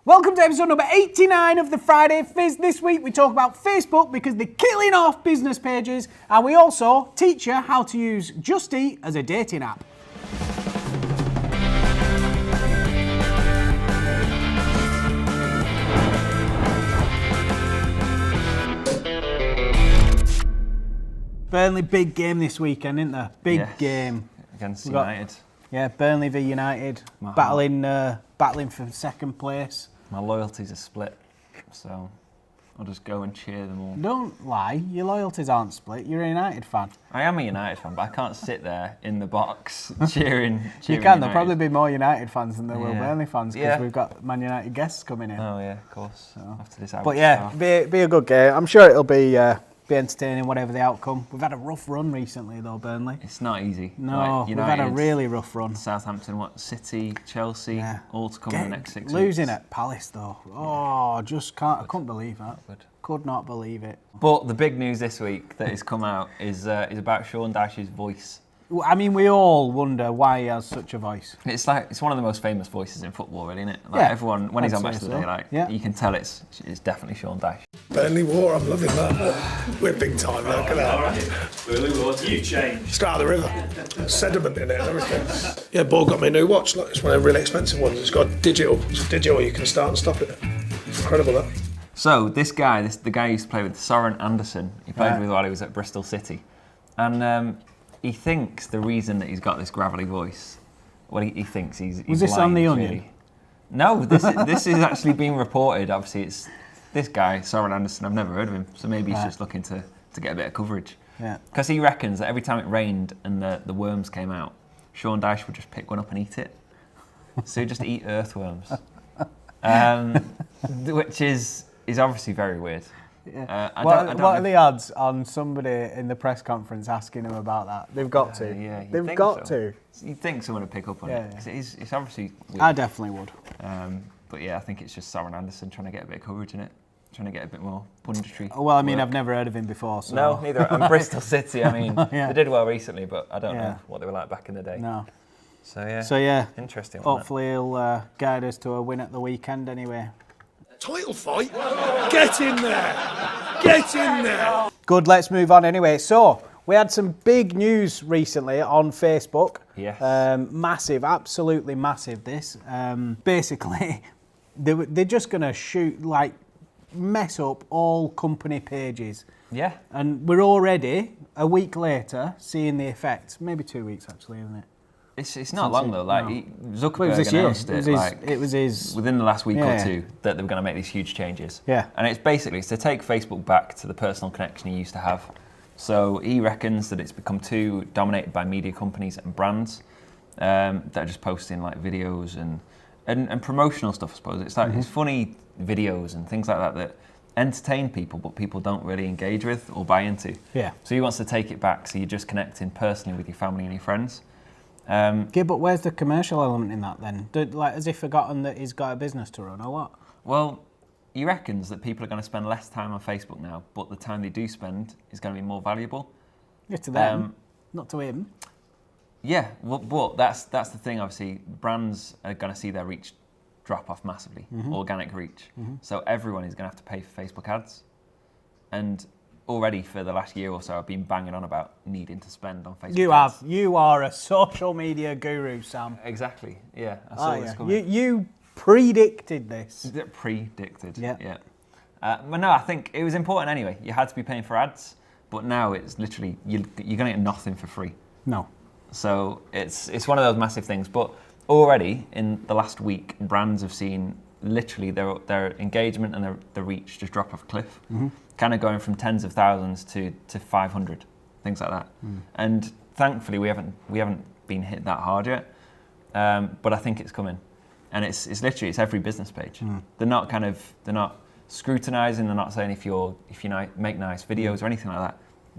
Welcome to episode number 89 of the Friday Fizz. This week we talk about Facebook because they're killing off business pages, and we also teach you how to use Just Eat as a dating app. Burnley, big game this weekend, isn't there? Big game. Against United. Burnley v United, battling for second place. My loyalties are split, so I'll just go and cheer them all. Don't lie, your loyalties aren't split. You're a United fan. I am a United fan, but I can't sit there in the box cheering. You can. United. There'll probably be more United fans than there will Burnley fans because we've got Man United guests coming in. Oh yeah, of course. So. After this, but yeah, be a good game. I'm sure it'll be entertaining, whatever the outcome. We've had a rough run recently, though, Burnley. It's not easy. No, we've had a really rough run. Southampton, City, Chelsea, all to come in the next 6 weeks. Losing at Palace, though. Oh, just can't. I couldn't believe that. Could not believe it. But the big news this week that has come out is about Sean Dyche's voice. I mean, we all wonder why he has such a voice. It's one of the most famous voices in football, really, isn't it? Like everyone, when he's on Match of the Day, you can tell it's definitely Sean Dyche. Burnley Water, I'm loving that. We're big time, look at that. Burnley Water, you changed. Start of the river. Sediment in it and everything. Yeah, Ball got me a new watch. Look, it's one of the really expensive ones. It's got digital. It's digital, you can start and stop it. It's incredible, that. So this guy, the guy who used to play with Soren Andersen, he played with while he was at Bristol City. And he thinks the reason that he's got this gravelly voice, he thinks he's Was this on The Onion? Really. No, this is actually being reported. Obviously, it's this guy, Soren Andersen. I've never heard of him, so maybe he's just looking to get a bit of coverage. Yeah. Because he reckons that every time it rained and the worms came out, Sean Dyche would just pick one up and eat it. So he'd just eat earthworms, which is obviously very weird. Yeah. What are the odds on somebody in the press conference asking him about that? They've got to. Yeah, they've got to. You'd think someone would pick up on it. It's obviously weird. I definitely would. But yeah, I think it's just Soren Andersen trying to get a bit of coverage in it, trying to get a bit more punditry. Well, I mean, I've never heard of him before. So. No, neither. And Bristol City, I mean, they did well recently, but I don't know what they were like back in the day. No. So interesting. Hopefully he'll guide us to a win at the weekend anyway. Title fight? Get in there! Get in there! Good, let's move on anyway. So, we had some big news recently on Facebook. Yes. Massive, absolutely massive this. Basically, they're just going to mess up all company pages. Yeah. And we're already, a week later, seeing the effects. Maybe 2 weeks actually, isn't it? It's not long though. Zuckerberg announced it was his within the last week or two that they were going to make these huge changes. Yeah. And it's basically to take Facebook back to the personal connection he used to have. So he reckons that it's become too dominated by media companies and brands that are just posting like videos and promotional stuff. I suppose it's like it's funny videos and things like that entertain people, but people don't really engage with or buy into. Yeah. So he wants to take it back. So you're just connecting personally with your family and your friends. But where's the commercial element in that then? Has he forgotten that he's got a business to run or what? Well, he reckons that people are going to spend less time on Facebook now, but the time they do spend is going to be more valuable. Yeah, to them, not to him. Yeah, but that's the thing. Obviously, brands are going to see their reach drop off massively, organic reach. So everyone is going to have to pay for Facebook ads, and already for the last year or so, I've been banging on about needing to spend on Facebook ads. You are a social media guru, Sam. Exactly, yeah. I saw this coming. You predicted this. Predicted, yeah. But no, I think it was important anyway. You had to be paying for ads, but now it's literally, you're going to get nothing for free. No. So it's one of those massive things. But already in the last week, brands have seen literally their engagement and their reach just drop off a cliff. Kind of going from tens of thousands to 500, things like that. And thankfully we haven't been hit that hard yet. But I think it's coming, and it's literally every business page. They're not scrutinizing. They're not saying if you make nice videos or anything like that,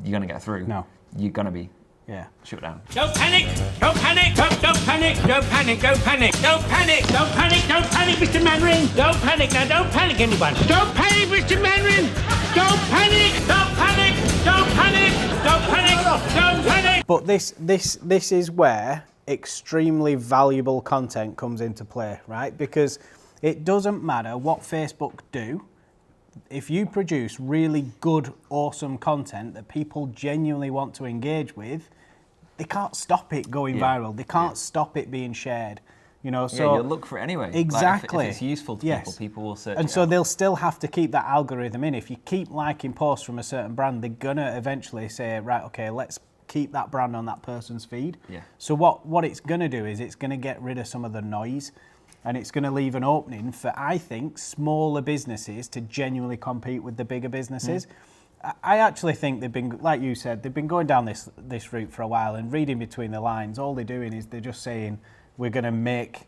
you're gonna get through. No, you're gonna be. Yeah. Shut down. Don't panic! Don't panic! Don't panic! Don't panic! Don't panic! Don't panic! Don't panic! Don't panic, Mr. Mandarin! Don't panic now! Don't panic, anyone! Don't panic, Mr. Mandarin! Don't panic! Don't panic! Don't panic! Don't panic! Don't panic! But this is where extremely valuable content comes into play, right? Because It doesn't matter what Facebook do. If you produce really good, awesome content that people genuinely want to engage with, they can't stop it going viral. They can't stop it being shared. You know, so you'll look for it anyway. Exactly. Like if it's useful to people, people will search And it so out. they'll still have to keep that algorithm in. If you keep liking posts from a certain brand, they're gonna eventually say, right, okay, let's keep that brand on that person's feed. Yeah. So what it's gonna do is it's gonna get rid of some of the noise, and it's gonna leave an opening for, I think, smaller businesses to genuinely compete with the bigger businesses. I actually think they've been, like you said, they've been going down this route for a while, and reading between the lines, all they're doing is they're just saying, we're going to make,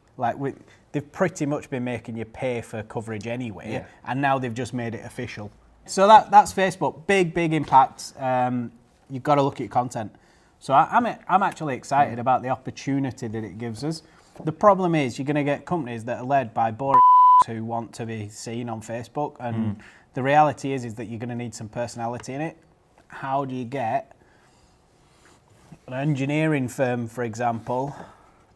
they've pretty much been making you pay for coverage anyway, and now they've just made it official. So that's Facebook. Big impact. You've got to look at your content. So I'm actually excited about the opportunity that it gives us. The problem is you're going to get companies that are led by boring who want to be seen on Facebook, and the reality is that you're going to need some personality in it. How do you get an engineering firm, for example,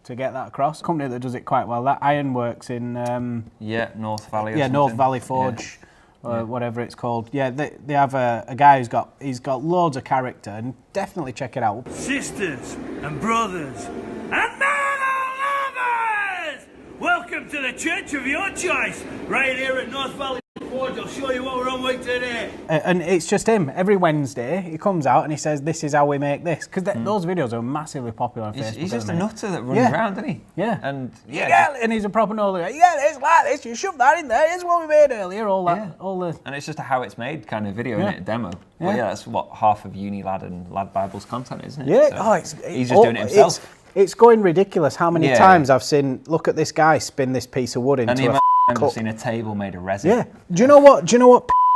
to get that across? A company that does it quite well, that Ironworks in North Valley. North Valley Forge, or whatever it's called. Yeah, they have a guy he's got loads of character, and definitely check it out. Sisters and brothers and lovers, welcome to the church of your choice, right here at North Valley Forge. I'll show you what we're on with today. And it's just him. Every Wednesday, he comes out and he says, "This is how we make this." Because those videos are massively popular on Facebook. He's just a at the minute. nutter that runs around, isn't he? Yeah. And and he's a proper nolly. It's like this. You shove that in there. Here's what we made earlier. All the. And it's just a how it's made kind of video, Yeah. innit? Demo. Yeah. But that's what half of Uni Lad and Lad Bible's content, isn't it? Yeah. So he's just doing it himself. It's going ridiculous. How many Yeah. times I've seen? Look at this guy spin this piece of wood into And the a amount of times cup. I've seen a table made of resin. Yeah. Do you know what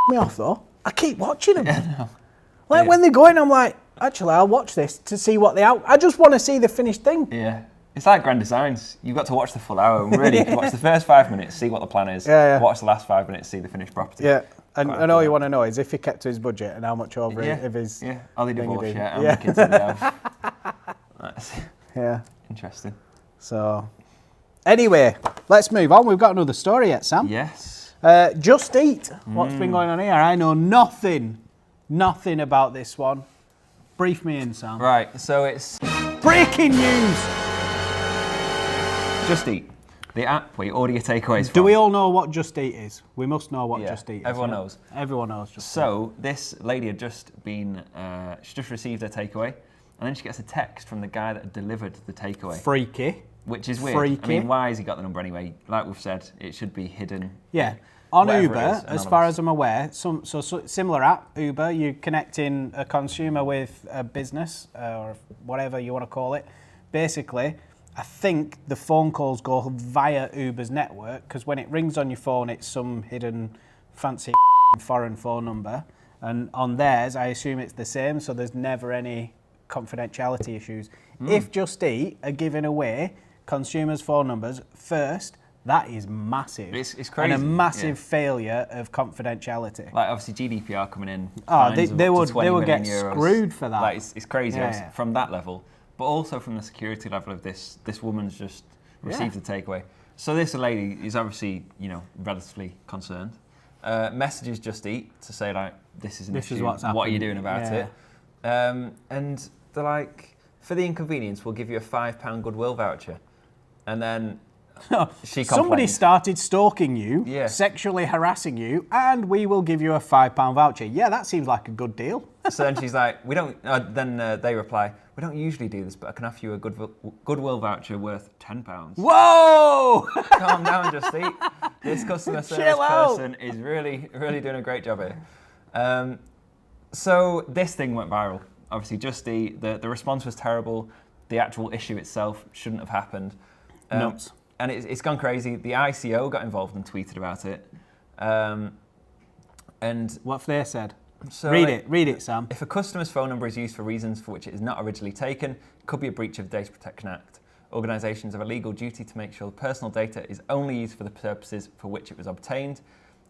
me off though? I keep watching them. When they go in, I'm like, actually, I'll watch this to see what I just want to see the finished thing. Yeah. It's like Grand Designs. You've got to watch the full hour and really watch the first 5 minutes, see what the plan is. Yeah. Watch the last 5 minutes, see the finished property. Yeah. And Quite all cool. you want to know is if he kept to his budget and how much over if his. Yeah. Are they thing divorced did. yet? How Yeah. many kids do they have? That's Yeah. interesting. So, anyway, let's move on. We've got another story yet, Sam. Yes. Just Eat. What's been going on here? I know nothing about this one. Brief me in, Sam. Right, so it's Breaking news. Just Eat, the app where you order your takeaways from. Do we all know what Just Eat is? We must know what Yeah, Just Eat is. everyone yeah? knows. Everyone knows Just Eat. So this lady had just been, she just received her takeaway, and then she gets a text from the guy that had delivered the takeaway, Freaky. which is weird. Freaky. I mean, why has he got the number anyway? Like we've said, it should be hidden. Yeah. On Whatever Uber, it is, as far anonymous. as I'm aware, so similar app, Uber, you connecting a consumer with a business or whatever you want to call it. Basically, I think the phone calls go via Uber's network because when it rings on your phone, it's some hidden fancy foreign phone number. And on theirs, I assume it's the same, so there's never any confidentiality issues. If Just Eat are giving away consumers' phone numbers first, that is massive. It's And crazy, a massive yeah. failure of confidentiality. Like obviously GDPR coming in. Oh, fines of they up to would 20 get million euros. screwed for that. Like it's crazy Yeah, obviously, yeah. from that level, but also from the security level of this. This woman's just received the takeaway. So this lady is obviously relatively concerned. Messages Just Eat to say like this is an This issue. is what's what are you happened. doing about Yeah. it? And they're like, for the inconvenience, we'll give you a £5 goodwill voucher, and then. She Somebody complained. started stalking you, Yeah. sexually harassing you, and we will give you a £5 voucher. Yeah, that seems like a good deal. So then she's like, we don't. Then they reply, we don't usually do this, but I can offer you a goodwill voucher worth £10. Whoa! Calm down, Just Eat. This customer service Chill out. person is really doing a great job here. So this thing went viral. Obviously, Just Eat. The response was terrible. The actual issue itself shouldn't have happened. Nuts. And it's gone crazy. The ICO got involved and tweeted about it. And What have they said? so Read it, Sam. If a customer's phone number is used for reasons for which it is not originally taken, it could be a breach of the Data Protection Act. Organisations have a legal duty to make sure personal data is only used for the purposes for which it was obtained.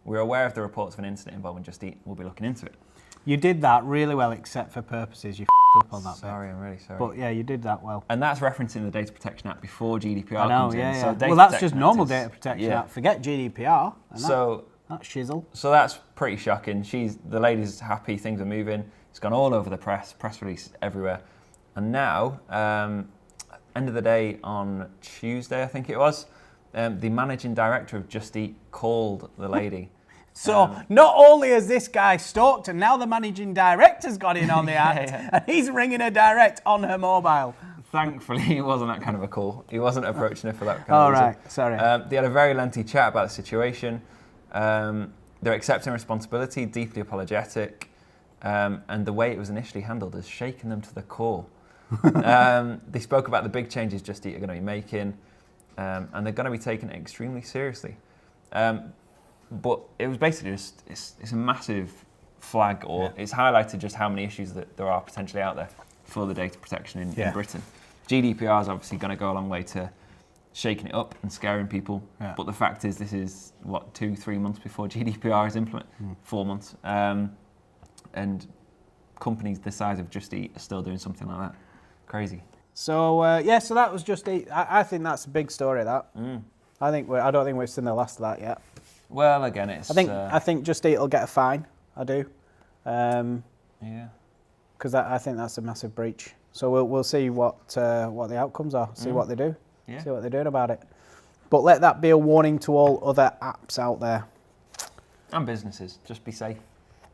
We're aware of the reports of an incident involving Just Eat. We'll be looking into it. You did that really well, except for purposes, you up on that Sorry, I'm really sorry. bit. But yeah, you did that well. And that's referencing the Data Protection Act before GDPR I know, comes in. yeah, So yeah. Data Well, that's Protection just Act normal is- data protection yeah. act. Forget GDPR. And So that's shizzle. So that's pretty shocking. The lady's happy, things are moving. It's gone all over the press releases everywhere. And now, end of the day on Tuesday, I think it was, the managing director of Just Eat called the lady. So not only has this guy stalked her, now the managing director's got in on the act, and he's ringing her direct on her mobile. Thankfully, it wasn't that kind of a call. He wasn't approaching her for that kind All of reason. right, sorry. They had a very lengthy chat about the situation. They're accepting responsibility, deeply apologetic, and the way it was initially handled has shaken them to the core. They spoke about the big changes Just Eat are going to be making, and they're going to be taking it extremely seriously. But it was basically just, it's a massive flag, or it's highlighted just how many issues that there are potentially out there for the data protection in Britain. GDPR is obviously going to go a long way to shaking it up and scaring people. Yeah. But the fact is, this is, 2-3 months before GDPR is implemented, 4 months. And companies the size of Just Eat are still doing something like that. Crazy. So so that was Just Eat. I think that's a big story. That I don't think we've seen the last of that yet. Well, again, it's... I think Just Eat will get a fine. I do. yeah. Because I think that's a massive breach. So we'll see what the outcomes are. See what they do. Yeah. See what they're doing about it. But let that be a warning to all other apps out there. And businesses, just be safe.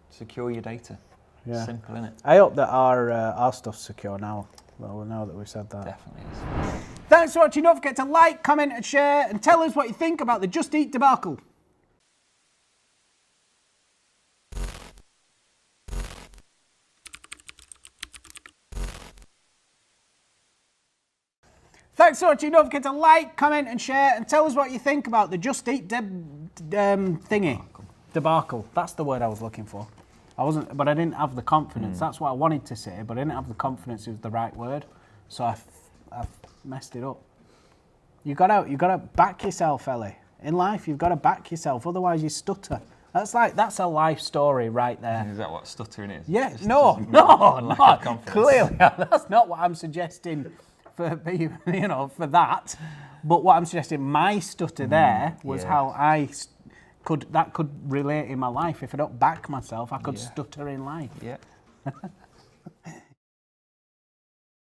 Secure your data. Yeah. Simple, innit? I hope that our stuff's secure now. Well, now that we've said that. Definitely is. Thanks for watching. Don't forget to like, comment, and share, and tell us what you think about the Just Eat debacle. Thanks for watching. Don't forget to like, comment, and share, and tell us what you think about the Just Eat debacle. That's the word I was looking for. But I didn't have the confidence. That's what I wanted to say, but I didn't have the confidence it was the right word, so I messed it up. You gotta back yourself, Ellie. In life, you've got to back yourself, otherwise you stutter. That's a life story right there. Is that what stuttering is? Yeah, Just no, lack of confidence. clearly that's not what I'm suggesting for that. But what I'm suggesting, my stutter there was how that could relate in my life. If I don't back myself, I could stutter in life. Yeah.